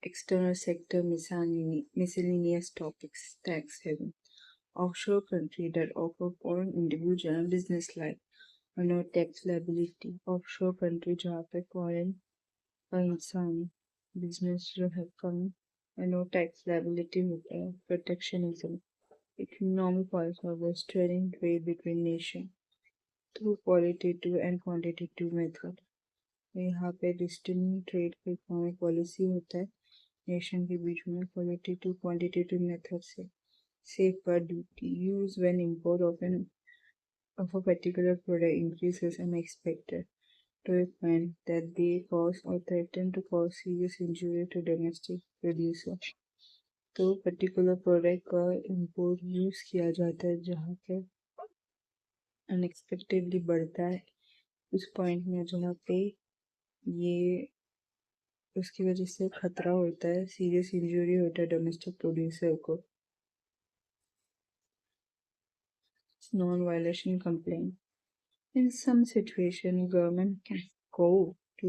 External sector miscellaneous topics, tax haven, offshore country that offer foreign individual and business like no tax liability, offshore country जहाँ पे foreign का इंसान business जो है कम no tax liability होता है protectionism economic policy of restraining trade between nations through qualitative and quantitative method. यहाँ पे रिस्ट्रेनिंग ट्रेड का इकोनॉमिक पॉलिसी होता है नेशन के बीच में क्वालिटेटिव क्वांटिटेटिव मेथड से safeguard duty used when import of a particular product increases unexpected to a point that they cause or threaten to cause serious injury to domestic producer. तो particular product का import use किया जाता है जहाँ पे unexpectedly बढ़ता है उस पॉइंट में जहाँ पे ये उसकी वजह से खतरा होता है सीरियस इंजरी होता है डोमेस्टिक प्रोड्यूसर को non violation complaint in some situation government can go to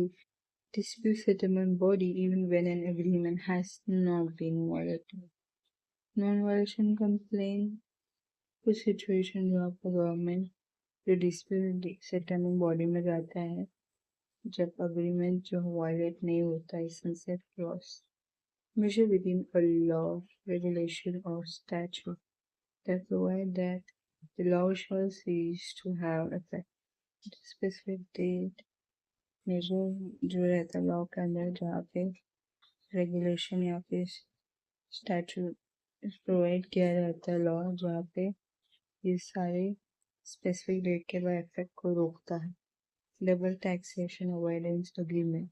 dispute settlement body even when an agreement has not been violated. Non-violation complaint कुछ सिचुएशन जहाँ पर गवर्नमेंट जो डिस्प्यूट सेटलमेंट बॉडी में जाता है जब अग्रीमेंट जो वायलेट नहीं होता है sunset clause measure within a law, regulation or statute that provide that the law shall cease to have effect. Specific date measure जो रहता है लॉ के अंदर जहाँ पे रेगुलेशन या फिर स्टैचूट प्रोवाइड किया जाता है लॉ जहाँ पे ये सारे स्पेसिफिक डेट के बाद इफेक्ट को रोकता है double taxation avoidance agreement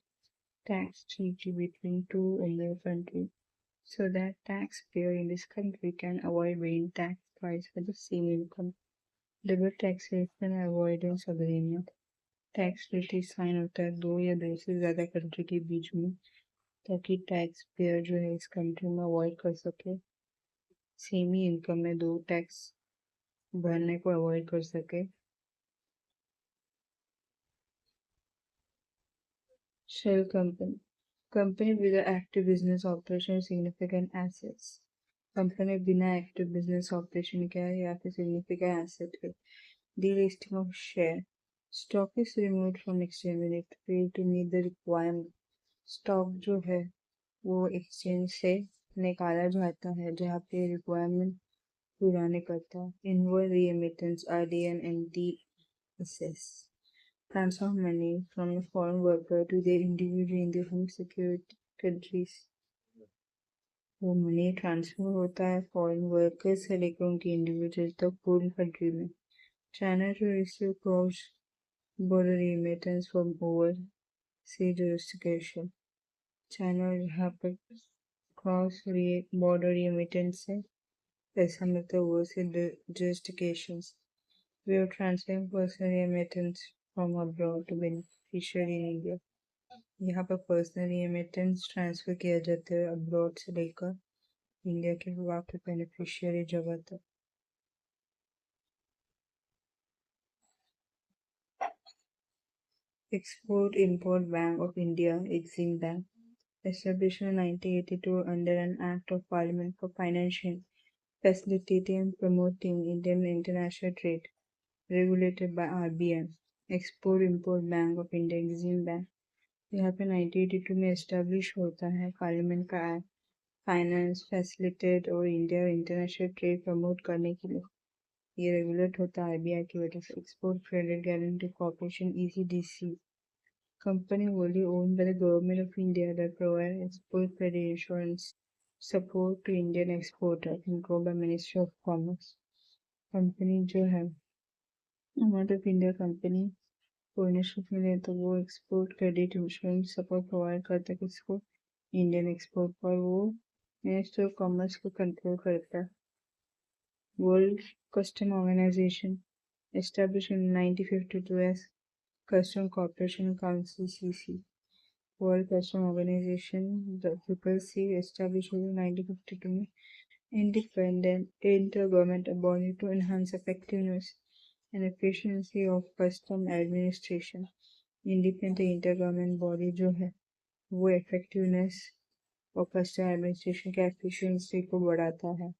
tax treaty between two or more countries so that taxpayer in this country can avoid paying tax twice for the same income. Double taxation avoidance agreement tax treaty sign होता है दो या दो से ज़्यादा country के बीच में ताकि टैक्स पेयर जो है इस कंट्री में अवॉइड कर सके सेम ही इनकम में दो टैक्स भरने को अवॉइड कर सके Shell company. Company with an active business operation significant assets. Company बिना एक्टिव बिजनेस ऑपरेशन के है या फिर सिग्निफिकेंट एसेट के delisting of share stock is removed from exchange when it fail to meet the requirement stock जो है वो exchange से निकाला जाता है जहाँ पे रिक्वायरमेंट पूरा नहीं करता inward रीएमिटेंस RDN and DSS transfer money from a foreign worker to their individual in their home security countries. वो मनी ट्रांसफर होता है फॉरेन वर्कर से लेकर उनके इंडिविजुअल तक पूरी कंट्री में China to receive cross border remittance from overseas jurisdiction China यहाँ पर क्रॉस बॉर्डर रेमिटेंस से पैसा मिलता है overseas jurisdiction we are transferring personal remittance from abroad to beneficiary in India. यहाँ पर पर्सनल रेमिटेंस ट्रांसफर किया जाता है अब्रॉड से लेकर इंडिया के वाकई बेनिफिशियरी जगह तक Export Import Bank of India Exim Bank established in 1982 under an Act of Parliament for financial facilitating and promoting Indian and international trade regulated by RBI. Export import bank of India EXIM bank यहाँ पे 1982 में establish होता है parliament का act finance facilitate और India international trade promote करने के लिए ये रेगुलेट होता है RBI की वजह से export credit guarantee corporation ECDC company wholly owned by the government of India that provide export credit insurance support to Indian exporter controlled by Ministry of Commerce company जो है government of India company ownership में है तो वो export credit insurance support provide करता है किसको Indian export पर वो मिनिस्ट्री ऑफ कॉमर्स को कंट्रोल करता है world custom organization establish in 1952 as custom corporation council CC world custom organization the triple C establish in 1952 में independent intergovernmental body to enhance effectiveness and efficiency of custom administration. Independent intergovernment body जो है वो effectiveness और customer administration का efficiency को बढ़ाता है।